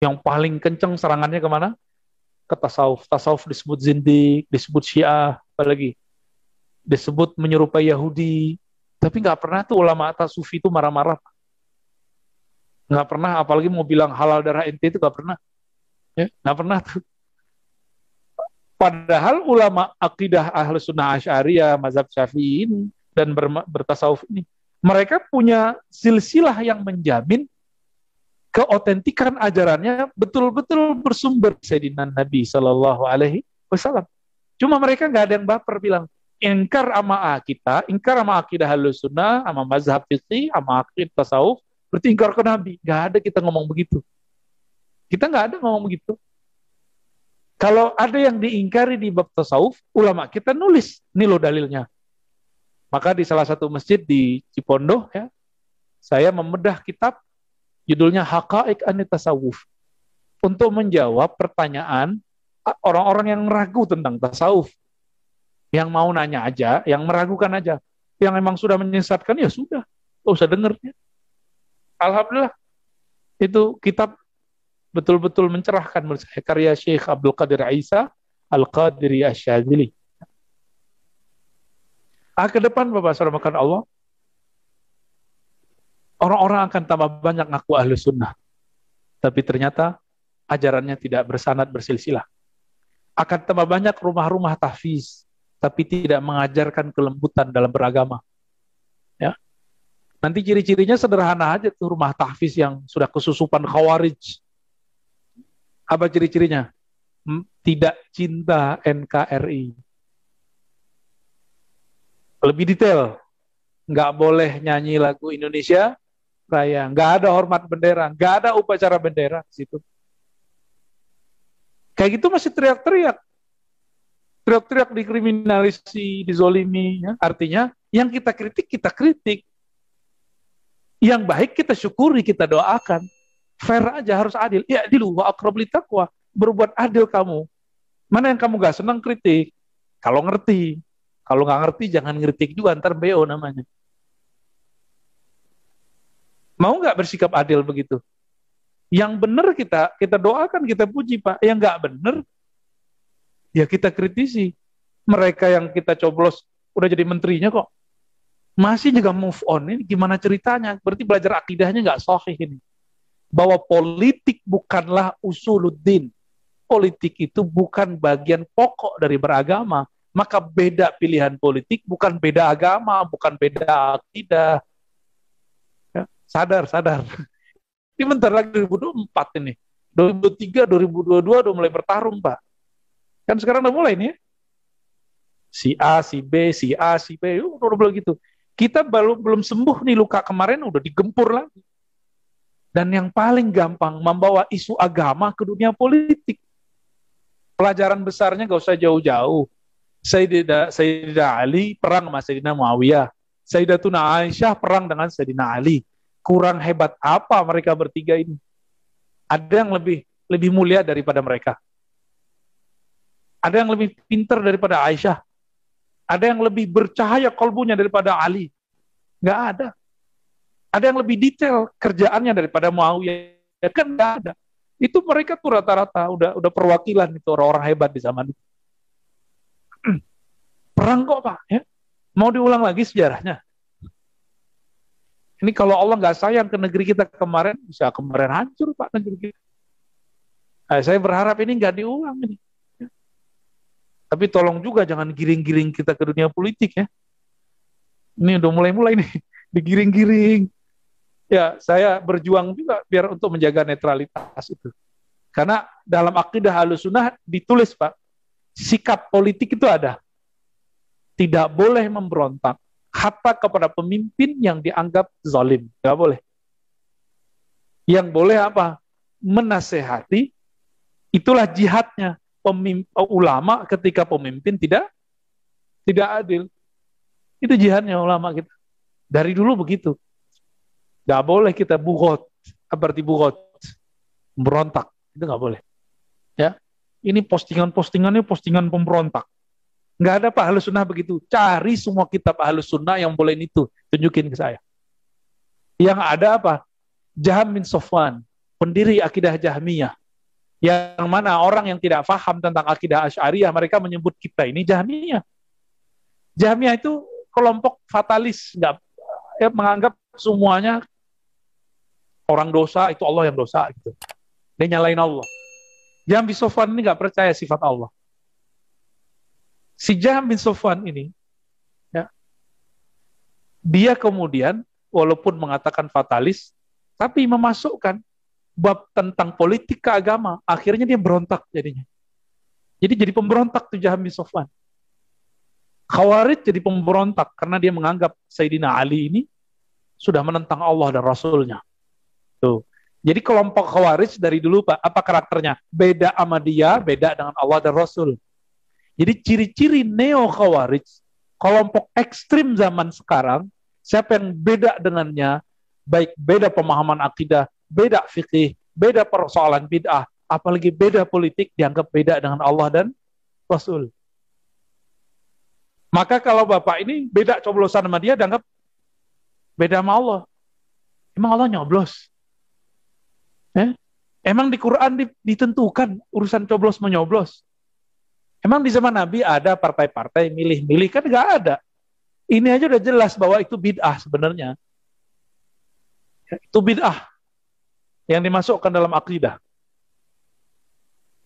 Yang paling kenceng serangannya kemana? Ke tasawuf. Tasawuf disebut zindik, disebut syiah, apalagi disebut menyerupai Yahudi. Tapi nggak pernah tuh ulama atas sufi itu marah-marah. Nggak pernah, apalagi mau bilang halal darah ente itu nggak pernah. Ya, nggak pernah tuh. Padahal ulama akidah Ahlus Sunnah Asy'ariyah, mazhab Syafi'in dan bertasawuf ini, mereka punya silsilah yang menjamin keotentikan ajarannya betul-betul bersumber Sayyidina Nabi Sallallahu Alaihi Wasallam. Cuma mereka nggak ada yang baper bilang ingkar sama kita, ingkar sama akidah Ahlus Sunnah, sama mazhab fikih, sama akidah tasawuf, berarti ingkar ke Nabi. Nggak ada kita ngomong begitu. Kita nggak ada ngomong begitu. Kalau ada yang diingkari di bab tasawuf, ulama kita nulis, ini loh dalilnya. Maka di salah satu masjid di Cipondoh, ya, saya membedah kitab judulnya Haqa'iq Anit Tasawuf untuk menjawab pertanyaan orang-orang yang ragu tentang tasawuf. Yang mau nanya aja, yang meragukan aja. Yang memang sudah menyesatkan, ya sudah, nggak usah denger. Ya. Alhamdulillah, itu kitab betul-betul mencerahkan menurut saya, karya Syekh Abdul Qadir Isa Al-Qadiri Asy-Syadzili. Ke depan Bapak Saudara Allah, orang-orang akan tambah banyak ngaku ahli sunnah, tapi ternyata ajarannya tidak bersanad bersilsilah. Akan tambah banyak rumah-rumah tahfiz, tapi tidak mengajarkan kelembutan dalam beragama. Ya. Nanti ciri-cirinya sederhana aja tuh, rumah tahfiz yang sudah kesusupan khawarij. Apa ciri-cirinya? Tidak cinta NKRI. Lebih detail, nggak boleh nyanyi lagu Indonesia Raya, nggak ada hormat bendera, nggak ada upacara bendera di situ. Kayak gitu masih teriak-teriak, teriak-teriak dikriminalisasi, dizolimi. Ya. Artinya yang kita kritik, yang baik kita syukuri, kita doakan. Fair aja, harus adil. Ya adilu wa aqrab litaqwa. Berbuat adil kamu. Mana yang kamu gak senang kritik? Kalau ngerti. Kalau nggak ngerti jangan ngeritik juga, ntar BO namanya. Mau nggak bersikap adil begitu? Yang benar kita doakan, kita puji Pak. Yang nggak benar, ya kita kritisi. Mereka yang kita coblos udah jadi menterinya kok. Masih juga move on. Ini gimana ceritanya? Berarti belajar akidahnya nggak sahih ini. Bahwa politik bukanlah usuluddin. Politik itu bukan bagian pokok dari beragama. Maka beda pilihan politik, bukan beda agama, bukan beda akidah. Ya, sadar. Ini bentar lagi 2024 ini. 2023, 2022 udah mulai bertarung, Pak. Kan sekarang udah mulai nih ya. Si A, si B, si A, si B, udah mulai gitu. Kita belum sembuh nih luka kemarin, udah digempur lagi. Dan yang paling gampang membawa isu agama ke dunia politik. Pelajaran besarnya gak usah jauh-jauh. Sayyidah Ali perang sama Sayyidina Muawiyah. Sayyidatuna Aisyah perang dengan Sayyidina Ali. Kurang hebat apa mereka bertiga ini? Ada yang lebih mulia daripada mereka. Ada yang lebih pintar daripada Aisyah. Ada yang lebih bercahaya kalbunya daripada Ali. Nggak ada. Ada yang lebih detail kerjaannya daripada Muawiyah. Kan nggak ada. Itu mereka tuh rata-rata udah perwakilan itu orang-orang hebat di zaman itu. Perang kok Pak, ya? Mau diulang lagi sejarahnya. Ini kalau Allah nggak sayang ke negeri kita kemarin, bisa kemarin hancur Pak negeri kita. Nah, saya berharap ini nggak diulang ini. Ya. Tapi tolong juga jangan giring-giring kita ke dunia politik ya. Ini udah mulai-mulai nih, digiring-giring. Ya, saya berjuang juga biar untuk menjaga netralitas itu. Karena dalam akidah Ahlussunnah ditulis Pak, sikap politik itu ada. Tidak boleh memberontak hatta kepada pemimpin yang dianggap zalim. Tidak boleh. Yang boleh apa? Menasehati. Itulah jihadnya ulama ketika pemimpin tidak adil. Itu jihadnya ulama kita. Dari dulu begitu. Gak boleh kita bugot, berarti bugot, berontak, itu gak boleh. Ya, ini postingannya postingan pemberontak. Gak ada Pak Ahlussunnah begitu. Cari semua kitab Ahlussunnah yang boleh itu, tunjukin ke saya. Yang ada apa? Jaham bin Safwan, pendiri akidah Jahmiyah. Yang mana orang yang tidak paham tentang akidah Asy'ariyah, mereka menyebut kita ini Jahmiyah. Jahmiyah itu kelompok fatalis, nggak menganggap semuanya orang dosa itu Allah yang dosa gitu. Dia nyalain Allah. Jahm bin Safwan ini nggak percaya sifat Allah. Si Jahm bin Safwan ini, ya, dia kemudian walaupun mengatakan fatalis, tapi memasukkan bab tentang politik ke agama. Akhirnya dia berontak jadinya. Jadi pemberontak tuh Jahm bin Safwan. Khawarij jadi pemberontak karena dia menganggap Sayyidina Ali ini sudah menentang Allah dan Rasulnya. Tuh. Jadi kelompok Khawarij dari dulu Pak, apa karakternya? Beda sama dia, beda dengan Allah dan Rasul. Jadi ciri-ciri neo Khawarij, kelompok ekstrim zaman sekarang, siapa yang beda dengannya, baik beda pemahaman akidah, beda fikih, beda persoalan bid'ah, apalagi beda politik, dianggap beda dengan Allah dan Rasul. Maka kalau Bapak ini beda coblosan sama dia, dianggap beda sama Allah. Emang Allah nyoblos? Emang di Quran ditentukan urusan coblos menyoblos? Emang di zaman Nabi ada partai-partai milih-milih? Kan nggak ada. Ini aja udah jelas bahwa itu bid'ah sebenarnya. Itu bid'ah yang dimasukkan dalam akidah.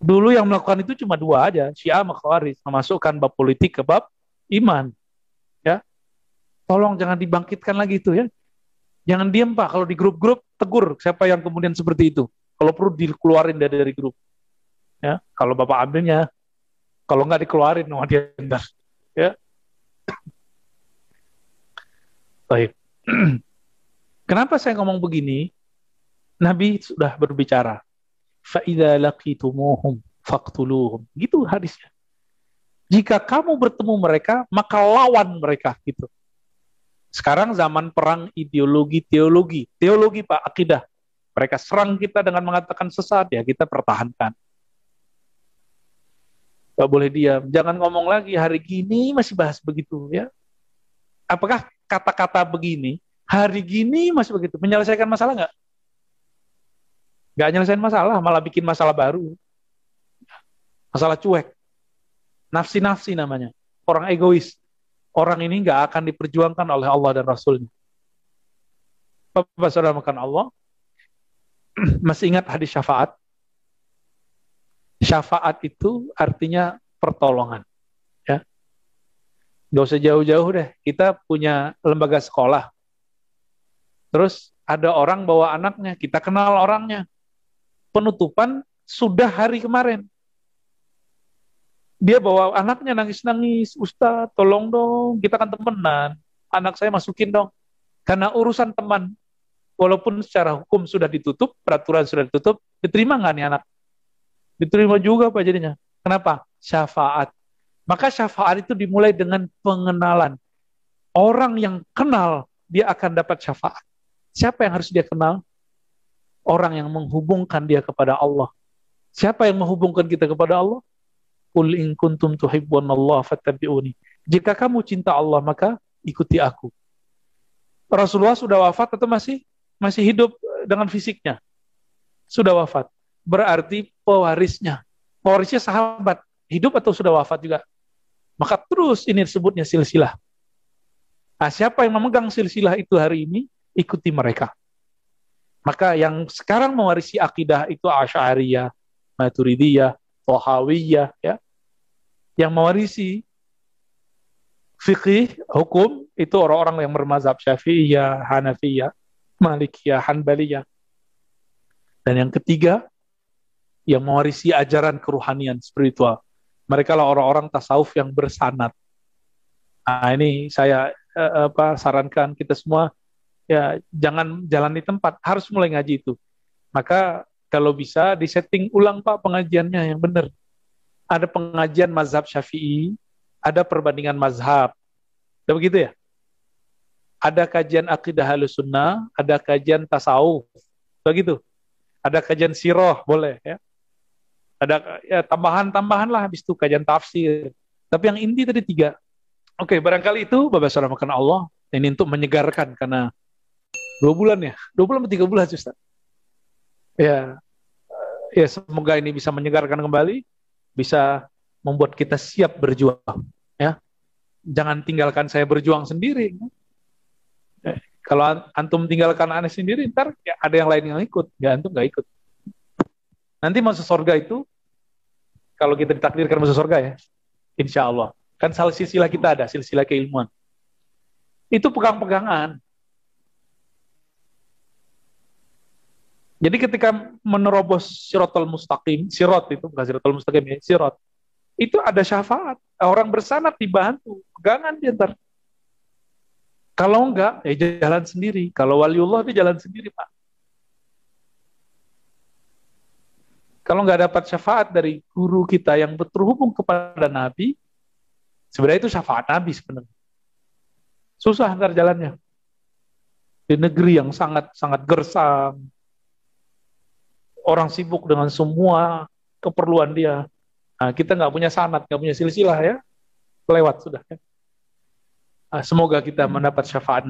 Dulu yang melakukan itu cuma dua aja, Syiah sama Khawarij, memasukkan bab politik ke bab iman. Ya, tolong jangan dibangkitkan lagi itu ya. Jangan diam Pak, kalau di grup-grup tegur siapa yang kemudian seperti itu. Kalau perlu dikeluarin dari grup. Ya, kalau Bapak ambilnya, kalau nggak dikeluarin sama dia ntar. Ya. Baik. Kenapa saya ngomong begini? Nabi sudah berbicara. Fa idza laqitumuhum faqtuluhum. Gitu hadisnya. Jika kamu bertemu mereka, maka lawan mereka gitu. Sekarang zaman perang ideologi, teologi Pak, akidah. Mereka serang kita dengan mengatakan sesat, ya kita pertahankan. Gak boleh diam. Jangan ngomong lagi hari gini masih bahas begitu ya. Apakah kata-kata begini hari gini masih begitu menyelesaikan masalah nggak? Nggak nyelesain masalah, malah bikin masalah baru. Masalah cuek. Nafsi-nafsi namanya. Orang egois. Orang ini nggak akan diperjuangkan oleh Allah dan Rasulnya. Bapak saudara makan Allah, masih ingat hadis syafaat? Syafaat itu artinya pertolongan. Ya, nggak usah jauh-jauh deh. Kita punya lembaga sekolah. Terus ada orang bawa anaknya, kita kenal orangnya. Penutupan sudah hari kemarin. Dia bawa anaknya nangis-nangis, Ustaz, tolong dong, kita kan temenan. Anak saya masukin dong. Karena urusan teman, walaupun secara hukum sudah ditutup, peraturan sudah ditutup, diterima nggak nih anak? Diterima juga Pak jadinya. Kenapa? Syafaat. Maka syafaat itu dimulai dengan pengenalan. Orang yang kenal, dia akan dapat syafaat. Siapa yang harus dia kenal? Orang yang menghubungkan dia kepada Allah. Siapa yang menghubungkan kita kepada Allah? Qul in kuntum tuhibbunallaha fattabi'uni. Jika kamu cinta Allah, maka ikuti aku. Rasulullah sudah wafat atau masih hidup dengan fisiknya? Sudah wafat. Berarti pewarisnya sahabat, hidup atau sudah wafat juga. Maka terus ini disebutnya silsilah. Nah, siapa yang memegang silsilah itu hari ini, ikuti mereka. Maka yang sekarang mewarisi akidah itu Asy'ariyah, Maturidiyah, Thahawiyah, ya. Yang mewarisi fikih, hukum, itu orang-orang yang bermazhab Syafi'iyah, Hanafiyah, Malikiyah, Hanbaliyah. Dan yang ketiga, yang mewarisi ajaran keruhanian spiritual. Mereka lah orang-orang tasawuf yang bersanad. Nah, ini saya sarankan kita semua, ya jangan jalan di tempat, harus mulai ngaji itu. Maka kalau bisa disetting ulang Pak pengajiannya yang benar. Ada pengajian mazhab Syafi'i, ada perbandingan mazhab. Udah begitu ya? Ada kajian akidah Ahlussunnah, ada kajian tasawuf. Begitu. Ada kajian sirah, boleh ya. Ada ya, tambahan-tambahan lah habis itu kajian tafsir. Tapi yang inti tadi 3. Oke, barangkali itu Bapak Saudara makan Allah. Ini untuk menyegarkan karena 2 bulan ya. 2 bulan atau 3 bulan Ustaz. Ya, ya semoga ini bisa menyegarkan kembali, bisa membuat kita siap berjuang. Ya, jangan tinggalkan saya berjuang sendiri. Kalau antum tinggalkan aneh sendiri, ntar ya ada yang lain yang ikut, ya antum nggak ikut. Nanti masuk surga itu, kalau kita ditakdirkan masuk surga ya, insya Allah. Kan salah silsilah kita ada, silsilah keilmuan. Itu pegang-pegangan. Jadi ketika menerobos sirotol mustaqim, sirot itu bukan sirotol mustaqim ya, sirot. Itu ada syafaat. Orang bersanad dibantu, pegangan dia ntar. Kalau enggak, ya jalan sendiri. Kalau waliullah itu jalan sendiri, Pak. Kalau nggak dapat syafaat dari guru kita yang berhubung kepada Nabi, sebenarnya itu syafaat Nabi sebenarnya. Susah ntar jalannya. Di negeri yang sangat-sangat gersang, orang sibuk dengan semua keperluan dia. Nah, kita nggak punya sanad, nggak punya silsilah ya, lewat sudah. Semoga kita mendapat syafaat